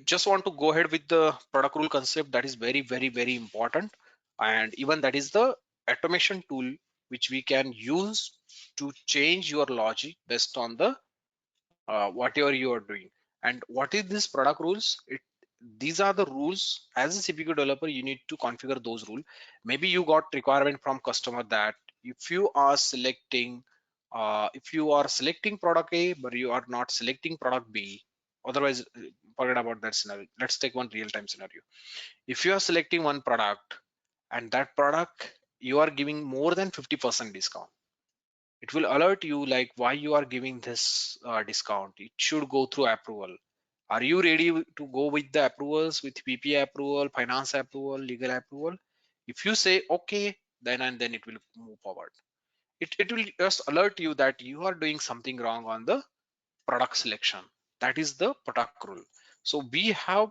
just want to go ahead with the product rule concept. That is very, very, very important. And even that is the automation tool which we can use to change your logic based on the whatever you are doing. And what is this product rules? These are the rules. As a CPQ developer, you need to configure those rules. Maybe you got requirement from customer that if you are selecting product A but you are not selecting product B, otherwise forget about that scenario. Let's take one real-time scenario. If you are selecting one product and that product you are giving more than 50% discount, it will alert you like why you are giving this discount. It should go through approval. Are you ready to go with the approvals, with PPA approval, finance approval, legal approval? If you say okay, then it will move forward. It will just alert you that you are doing something wrong on the product selection. That is the product rule. So we have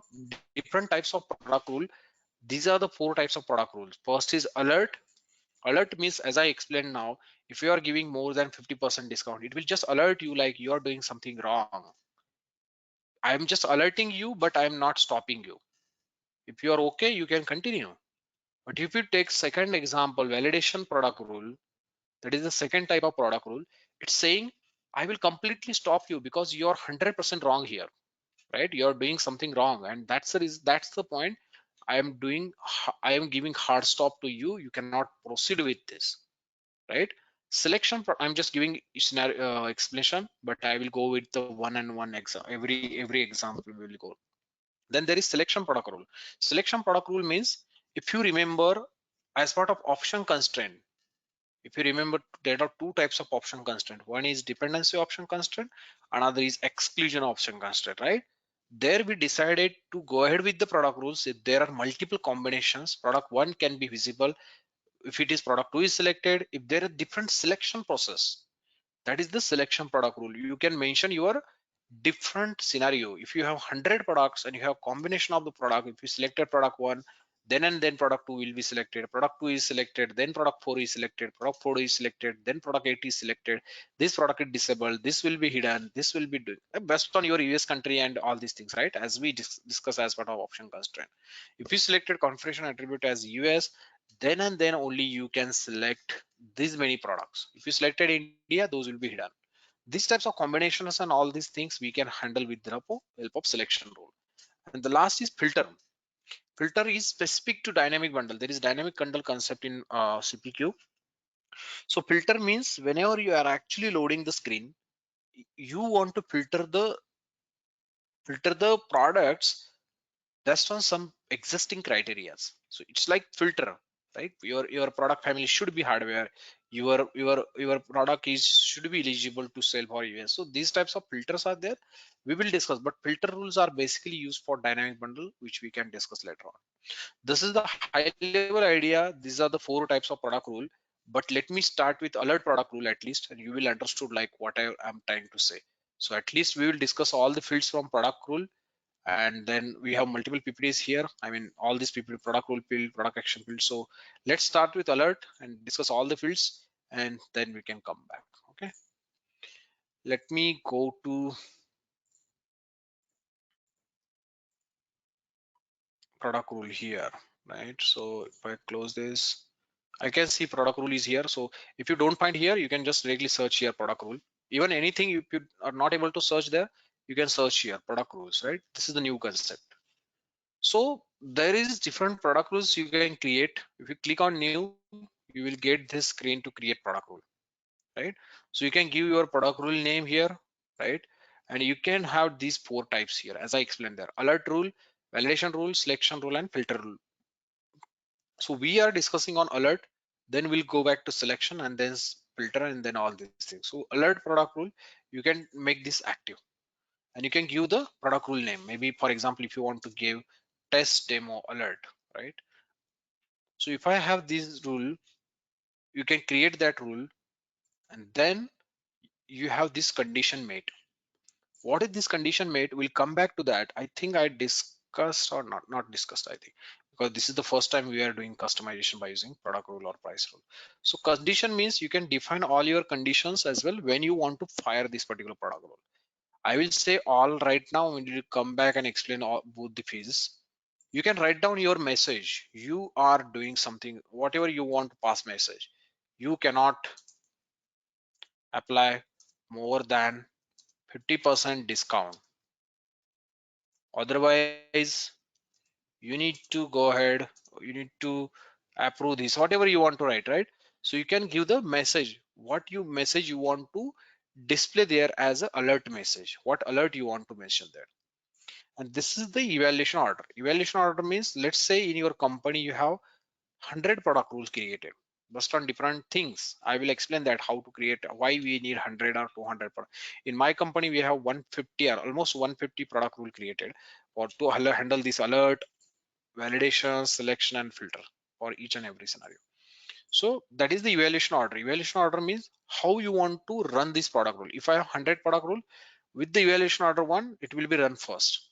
different types of product rule. These are the 4 types of product rules. First is alert. Alert means, as I explained now, if you are giving more than 50% discount, it will just alert you like you are doing something wrong. I am just alerting you, but I am not stopping you. If you are okay, you can continue. But if you take second example, validation product rule, that is the second type of product rule. It's saying, I will completely stop you because you are 100% wrong here, right? You are doing something wrong. And that's the point. I am giving hard stop to you. You cannot proceed with this, right? Selection, I'm just giving scenario explanation, but I will go with the one-on-one exam. Every example we will go. Then there is selection product rule. Selection product rule means, if you remember, as part of option constraint, if you remember, there are 2 types of option constraint. One is dependency option constraint, another is exclusion option constraint, right? There we decided to go ahead with the product rules. If there are multiple combinations, product 1 can be visible if it is product 2 is selected. If there are different selection process, that is the selection product rule. You can mention your different scenario. If you have 100 products and you have combination of the product, if you selected product 1, then product 2 will be selected, product 2 is selected, then product 4 is selected, product 4 is selected, then product 8 is selected, this product is disabled, this will be hidden, this will be based on your US country and all these things, right? As we discuss as part of option constraint. If you selected configuration attribute as US, then only you can select these many products. If you selected India, those will be hidden. These types of combinations and all these things we can handle with the help of selection rule. And the last is filter. Filter is specific to dynamic bundle. There is dynamic bundle concept in CPQ. So filter means whenever you are actually loading the screen, you want to filter the products based on some existing criterias. So it's like filter, right? Your product family should be hardware. Your product is should be eligible to sell for US. So these types of filters are there. We will discuss, but filter rules are basically used for dynamic bundle, which we can discuss later on. This is the high level idea. These are the 4 types of product rule. But let me start with alert product rule at least, and you will understood like what I am trying to say. So at least we will discuss all the fields from product rule, and then we have multiple PPTs here. I mean, all these PPT, product rule field, product action field. So let's start with alert and discuss all the fields, and then we can come back. Okay. Let me go to product rule here, right? So if I close this, I can see product rule is here. So if you don't find here, you can just directly search here product rule. Even anything if you are not able to search there, you can search here product rules, right? This is the new concept. So there is different product rules you can create. If you click on new, you will get this screen to create product rule, right? So you can give your product rule name here, right? And you can have these 4 types here, as I explained there: alert rule, validation rule, selection rule, and filter rule. So we are discussing on alert, then we'll go back to selection and then filter and then all these things. So alert product rule, you can make this active and you can give the product rule name. Maybe for example, if you want to give test demo alert, right? So if I have this rule, you can create that rule, and then you have this condition made. What is this condition made? We'll come back to that. I think I discussed or not discussed, I think, because this is the first time we are doing customization by using product rule or price rule. So condition means you can define all your conditions as well when you want to fire this particular product rule. I will say all right now. When you come back and explain all, both the phases, you can write down your message. You are doing something, whatever you want to pass message. You cannot apply more than 50% discount. Otherwise, you need to go ahead, you need to approve this, whatever you want to write, right? So you can give the message, what you message you want to display there as an alert message, what alert you want to mention there. And this is the evaluation order. Evaluation order means, let's say in your company you have 100 product rules created based on different things. I will explain that how to create, why we need 100 or 200 in my company we have 150 or almost 150 product rule created for to handle this alert, validation, selection, and filter for each and every scenario. So that is the evaluation order. Evaluation order means how you want to run this product rule. If I have 100 product rule, with the evaluation order one, it will be run first,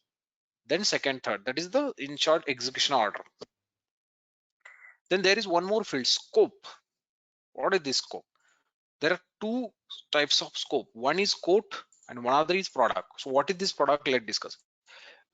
then second, third. That is the in short execution order. Then there is one more field, scope. What is this scope? There are two types of scope. One is quote and one other is product. So what is this product? Let's discuss.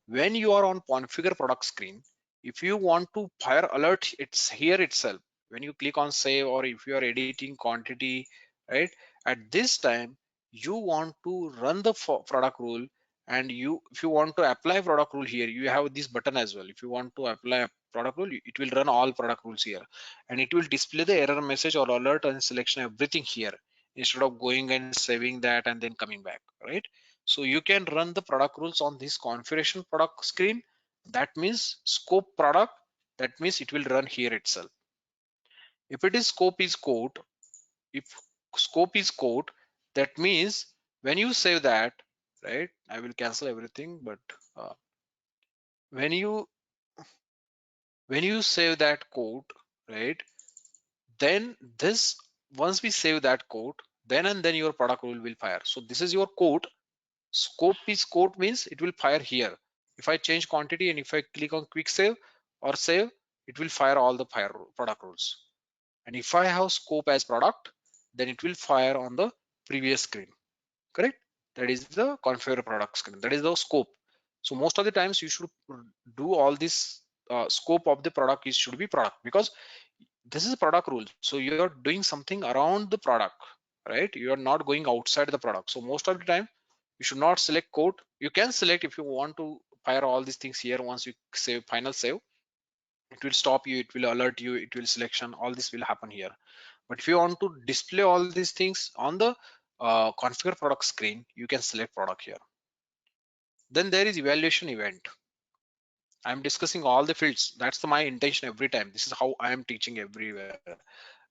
When you are on configure product screen, if you want to fire alert, it's here itself. When you click on save, or if you are editing quantity, right? At this time, you want to run the product rule, and if you want to apply product rule here, you have this button as well. If you want to apply a product rule, it will run all product rules here, and it will display the error message or alert and selection everything here, instead of going and saving that and then coming back, right? So you can run the product rules on this configuration product screen. That means scope product. That means it will run here itself. If it is scope is code, if scope is code, that means when you save that, right? I will cancel everything, but uh, when you when you save that code, right? Then this once we save that code, then and then your product rule will fire. So this is your code. Scope is code means it will fire here. If I change quantity and if I click on quick save or save, it will fire all the product rules. And if I have scope as product, then it will fire on the previous screen. Correct? That is the configure product screen. That is the scope. So most of the times you should do all this scope of the product is should be product, because this is a product rule. So you're doing something around the product, right? You are not going outside the product. So most of the time you should not select code. You can select if you want to fire all these things here. Once you save, final save, it will stop you, it will alert you, it will selection, all this will happen here. But if you want to display all these things on the configure product screen, you can select product here. Then there is evaluation event. I'm discussing all the fields. That's my intention every time. This is how I am teaching everywhere,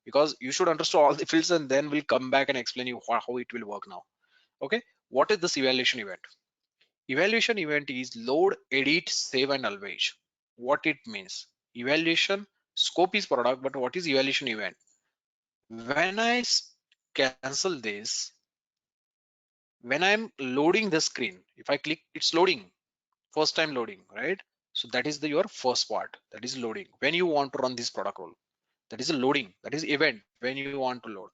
because you should understand all the fields and then we'll come back and explain you how it will work now. Okay, what is this evaluation event? Evaluation event is load, edit, save, and always. What it means? Evaluation scope is product, but what is evaluation event? When I cancel this, when I'm loading the screen, if I click, it's loading, first time loading, right? So that is your first part, that is loading. When you want to run this product rule, that is a loading, that is event when you want to load.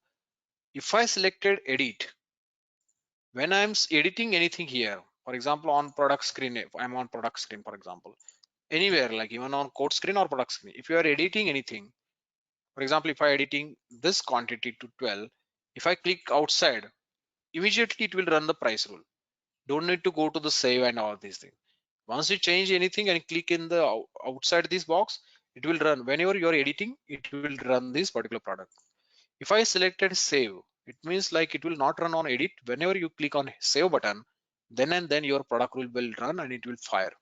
If I selected edit, when I'm editing anything here, for example, on product screen, if I'm on product screen, for example, anywhere, like even on code screen or product screen, if you are editing anything, for example, if I editing this quantity to 12, if I click outside, immediately it will run the price rule. Don't need to go to the save and all these things. Once you change anything and click in the outside this box, it will run. Whenever you're editing, it will run this particular product. If I selected save, it means like it will not run on edit. Whenever you click on save button, then and then your product rule will run and it will fire.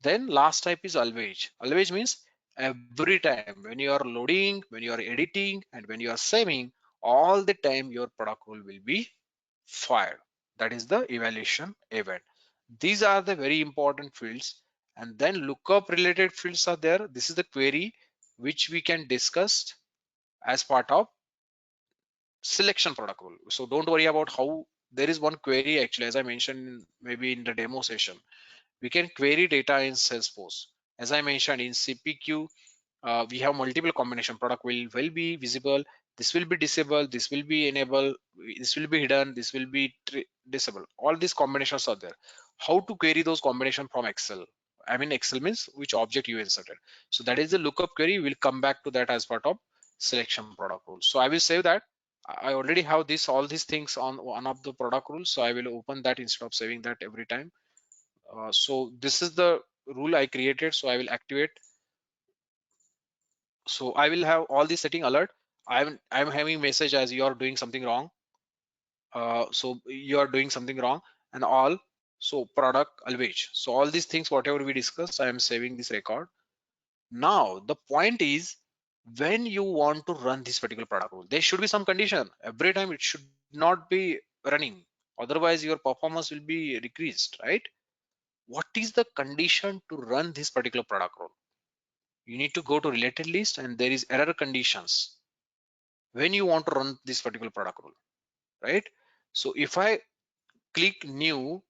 Then last type is always. Always means every time when you are loading, when you are editing, and when you are saving, all the time your product rule will be fired. That is the evaluation event. These are the very important fields. And then lookup related fields are there. This is the query which we can discuss as part of selection product rule. So don't worry about how. There is one query actually, as I mentioned maybe in the demo session. We can query data in Salesforce. As I mentioned in CPQ, we have multiple combination. Product will be visible, This will be disabled, this will be enabled, this will be hidden, this will be disabled. All these combinations are there. How to query those combinations from Excel? I mean, Excel means which object you inserted. So that is the lookup query. We'll come back to that as part of selection product rule. So I will save that. I already have this all these things on one of the product rules. So I will open that instead of saving that every time. So this is the rule I created. So I will activate. So I will have all the setting alert. I'm having message as you are doing something wrong. So you are doing something wrong and all. So product always. So all these things, whatever we discussed, I am saving this record. Now the point is, when you want to run this particular product rule, there should be some condition. Every time it should not be running. Otherwise your performance will be decreased, right? What is the condition to run this particular product rule? You need to go to related list and there is error conditions when you want to run this particular product rule, right? So if I click new,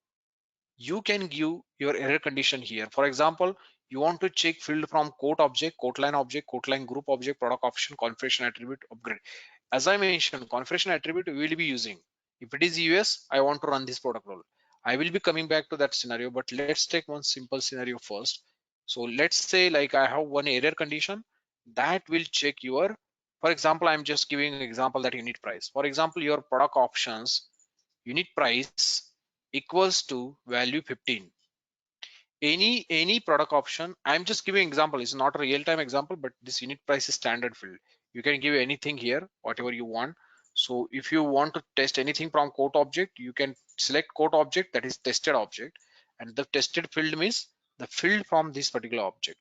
you can give your error condition here. For example, you want to check field from quote line group object, product option, configuration attribute, upgrade. As I mentioned, configuration attribute we will be using. If it is US, I want to run this product rule. I will be coming back to that scenario, but let's take one simple scenario first. So let's say like I have one error condition that will check your, for example, I'm just giving an example that unit price. For example, your product options unit price equals to value 15. Any product option, I'm just giving example, it's not a real-time example, but this unit price is standard field. You can give anything here, whatever you want. So if you want to test anything from quote object, you can select quote object, that is tested object, and the tested field means the field from this particular object,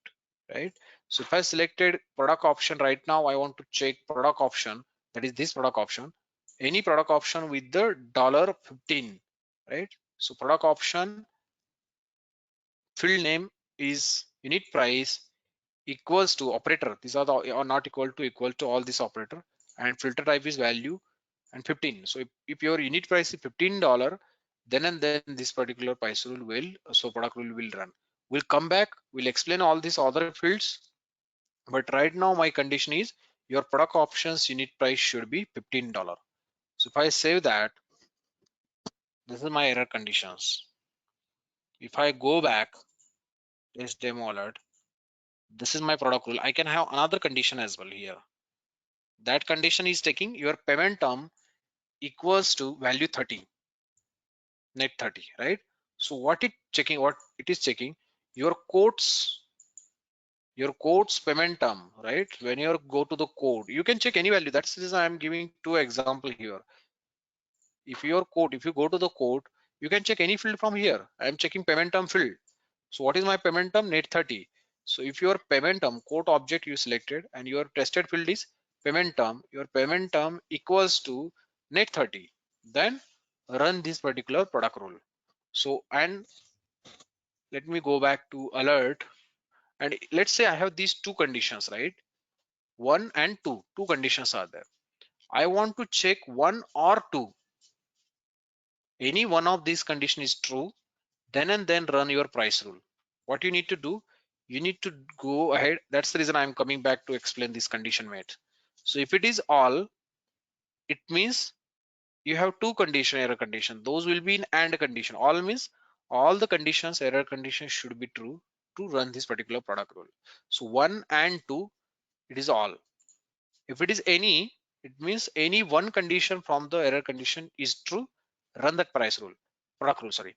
right? So if I selected product option right now, I want to check product option, that is this product option, any product option with the $15, right? So product option field name is unit price equals to operator. These are the are not equal to all this operator, and filter type is value and 15. So if your unit price is $15, then and then this particular price rule will, so product rule will run. We'll come back, we'll explain all these other fields, but right now my condition is your product options unit price should be $15. So if I save that, this is my error conditions. If I go back, test demo alert, this is my product rule. I can have another condition as well here. That condition is taking your payment term equals to value 30, net 30, right? So what it is checking your quotes payment term, right? When you go to the code, you can check any value. That's the reason I'm giving two example here. If you go to the code, you can check any field from here. I'm checking payment term field. So what is my payment term? Net 30. So if your payment term quote object you selected and your tested field is payment term, your payment term equals to net 30, then run this particular product rule. So, and let me go back to alert, and let's say I have these two conditions, right? One and two conditions are there. I want to check one or two. Any one of these condition is true, then and then run your price rule. What you need to do, you need to go ahead. That's the reason I'm coming back to explain this condition mate. So if it is all, it means you have two condition, error condition. Those will be in and condition. All means all the conditions, error conditions should be true to run this particular product rule. So one and two, it is all. If it is any, it means any one condition from the error condition is true, run that price rule, product rule, sorry.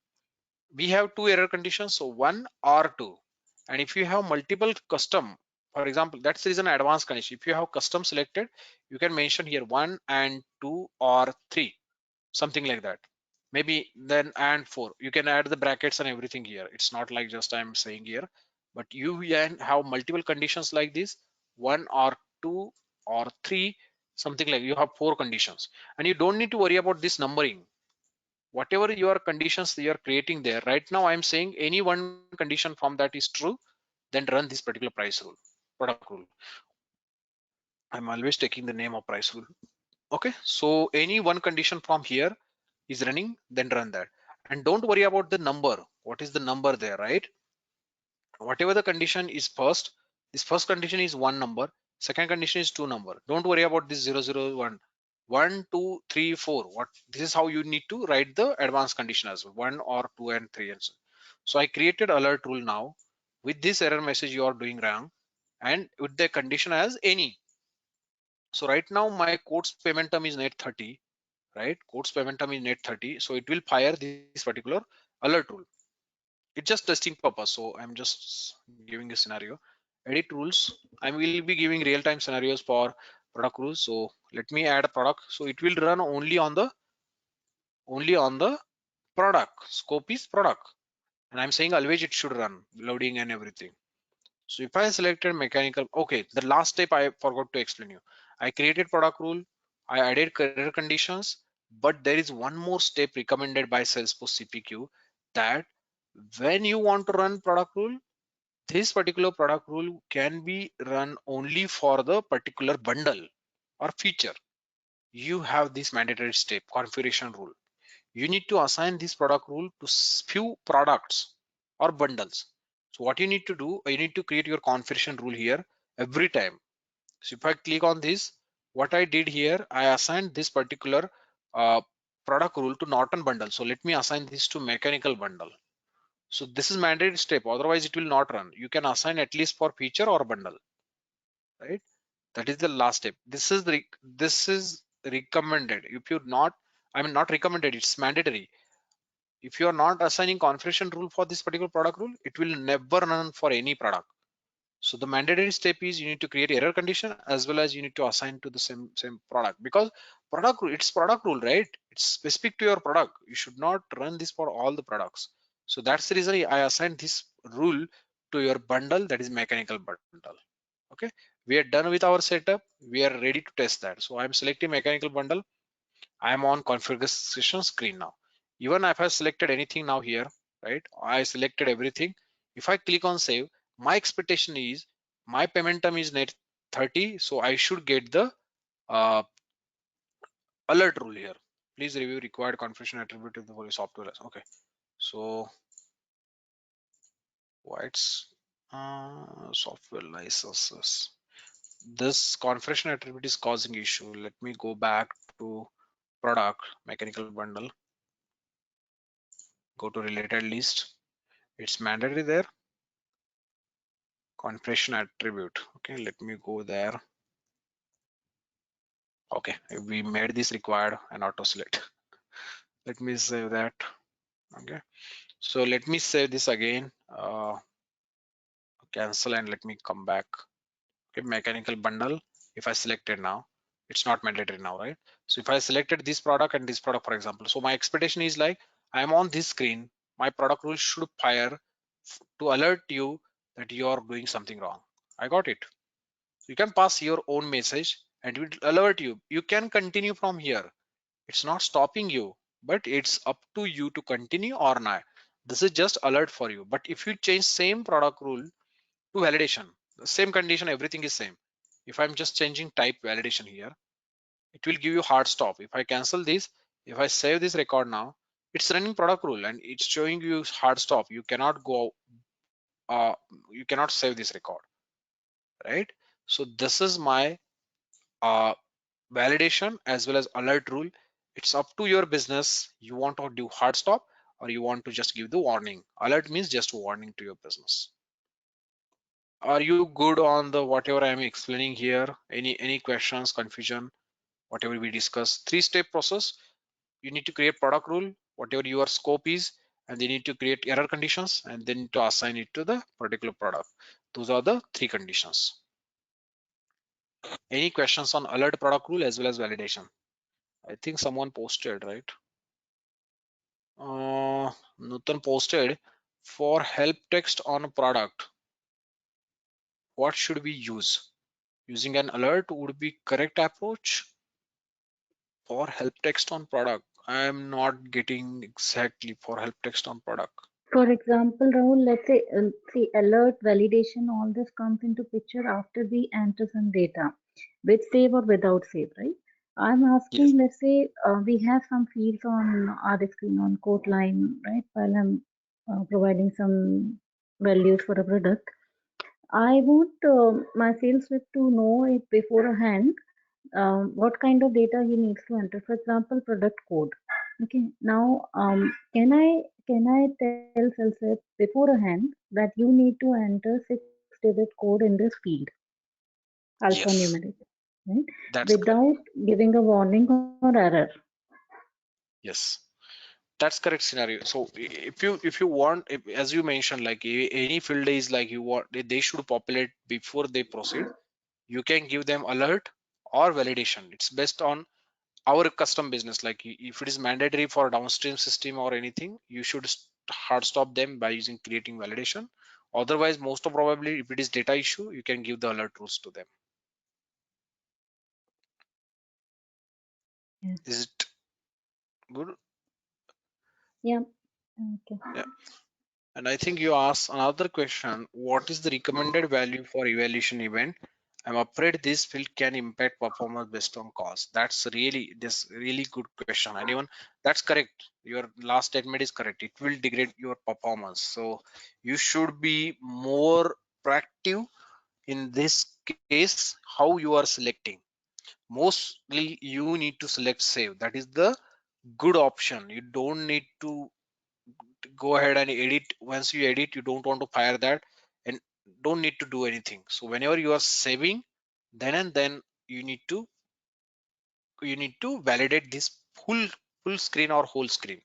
We have two error conditions, so one or two. And if you have multiple custom, for example, that's the reason advanced condition. If you have custom selected, you can mention here one and two or three, something like that. Maybe then and four. You can add the brackets and everything here. It's not like just I'm saying here, but you can have multiple conditions like this, one or two or three, something like you have four conditions, and you don't need to worry about this numbering. Whatever your conditions you are creating there, right now I'm saying any one condition from that is true, then run this particular price rule, product rule. I'm always taking the name of price rule. Okay, so any one condition from here is running, then run that, and don't worry about the number. What is the number there, right? Whatever the condition is first, this first condition is one number, Second condition is two number. Don't worry about this 001. 1, 2, 3, 4. What this is how you need to write the advanced condition as well. 1 or 2 and 3 and so. So I created alert rule now. With this error message you are doing wrong, and with the condition as any. So right now my quotes payment term is net 30, right? Quotes payment term is net 30. So it will fire this particular alert rule. It's just testing purpose. So I'm just giving a scenario. Edit rules. I will be giving real-time scenarios for product rules. So let me add a product. So it will run only on the product. Scope is product. And I'm saying always it should run loading and everything. So if I selected mechanical, okay, the last step I forgot to explain you. I created product rule, I added career conditions, but there is one more step recommended by Salesforce CPQ that when you want to run product rule, this particular product rule can be run only for the particular bundle or feature. You have this mandatory step, configuration rule. You need to assign this product rule to few products or bundles. So what you need to do, you need to create your configuration rule here every time. So if I click on this, what I did here, I assigned this particular uh, product rule to Norton bundle. So let me assign this to mechanical bundle. So this is mandatory step, otherwise it will not run. You can assign at least for feature or bundle, right? That is the last step. This is recommended. If you're not, I mean not recommended, it's mandatory. If you are not assigning configuration rule for this particular product rule, it will never run for any product. So the mandatory step is you need to create error condition as well as you need to assign to the same product, because product rule, it's product rule, right? It's specific to your product. You should not run this for all the products. So that's the reason I assigned this rule to your bundle, that is mechanical bundle. Okay, we are done with our setup. We are ready to test that. So I'm selecting mechanical bundle. I'm on configuration screen now. Even if I selected anything now here, right? I selected everything. If I click on save, my expectation is my payment term is net 30. So I should get the uh, alert rule here. Please review required configuration attribute of the whole software. Okay. So what's software licenses? This configuration attribute is causing issue. Let me go back to product mechanical bundle. Go to related list. It's mandatory there. Configuration attribute. Okay, let me go there. Okay, we made this required and auto select. Let me save that. Okay, so let me save this again. Cancel and let me come back. Okay, mechanical bundle. If I selected now, it's not mandatory now, right? So if I selected this product and this product, for example, so my expectation is like I'm on this screen, my product rule should fire to alert you that you are doing something wrong. I got it. You can pass your own message and it will alert you. You can continue from here. It's not stopping you, but it's up to you to continue or not. This is just alert for you. But if you change same product rule to validation, the same condition, everything is same. If I'm just changing type validation here, it will give you hard stop. If I cancel this, if I save this record now, it's running product rule and it's showing you hard stop. You cannot go, you cannot save this record, right? So this is my uh, validation as well as alert rule. It's up to your business. You want to do hard stop or you want to just give the warning. Alert means just warning to your business. Are you good on the whatever I'm explaining here? Any questions, confusion, whatever we discuss? Three-step process. You need to create product rule, whatever your scope is, and they need to create error conditions and then to assign it to the particular product. Those are the three conditions. Any questions on alert, product rule as well as validation? I think someone posted, right? Nutan posted for help text on a product. What should we use? Using an alert would be correct approach for help text on product. I am not getting exactly for help text on product. For example, Rahul, let's say, see, alert, validation, all this comes into picture after we enter some data, with save or without save, right? I'm Yes. asking, let's say, we have some fields on our screen on code line, right? While I'm providing some values for a product. I want my sales rep to know it beforehand, what kind of data he needs to enter. For example, product code. Okay. Now, can I tell sales rep beforehand that you need to enter six-digit code in this field, Yes, alphanumeric, right? that's correct. Without giving a warning or error. Yes, that's correct scenario. So if you want, as you mentioned, like any field is like you want, they should populate before they proceed. You can give them alert or validation. It's based on our custom business. Like if it is mandatory for downstream system or anything, you should hard stop them by using creating validation. Otherwise, most of probably, if it is data issue, you can give the alert rules to them. Yes. Is it good? Yeah. Okay. Yeah. And I think you asked another question. What is the recommended value for evaluation event? I'm afraid this field can impact performance based on cost. This really good question. Anyone? That's correct. Your last statement is correct. It will degrade your performance. So you should be more proactive in this case. How you are selecting? Mostly you need to select save. That is the good option. You don't need to go ahead and edit. Once you edit, you don't want to fire that and don't need to do anything. So whenever you are saving, then and then you need to validate this full screen or whole screen.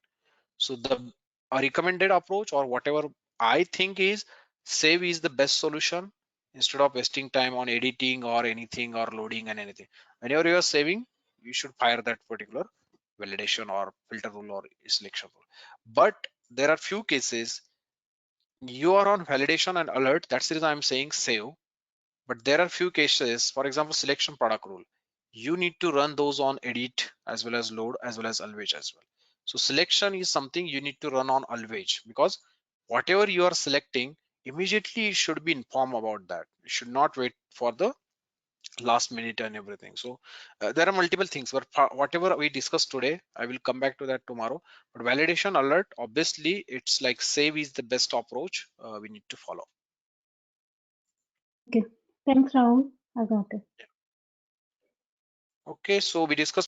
So the a recommended approach or whatever I think is save is the best solution instead of wasting time on editing or anything or loading and anything. Whenever you are saving, you should fire that particular validation or filter rule or selection rule. But there are few cases you are on validation and alert. That's the reason I'm saying save. But there are few cases, for example, selection product rule. You need to run those on edit as well as load as well as always as well. So selection is something you need to run on always, because whatever you are selecting, immediately you should be informed about that. You should not wait for the last minute and everything. So there are multiple things, but whatever we discussed today, I will come back to that tomorrow. But validation alert, obviously, it's like save is the best approach we need to follow. Okay. Thanks, Rahul. I got it. Okay, so we discussed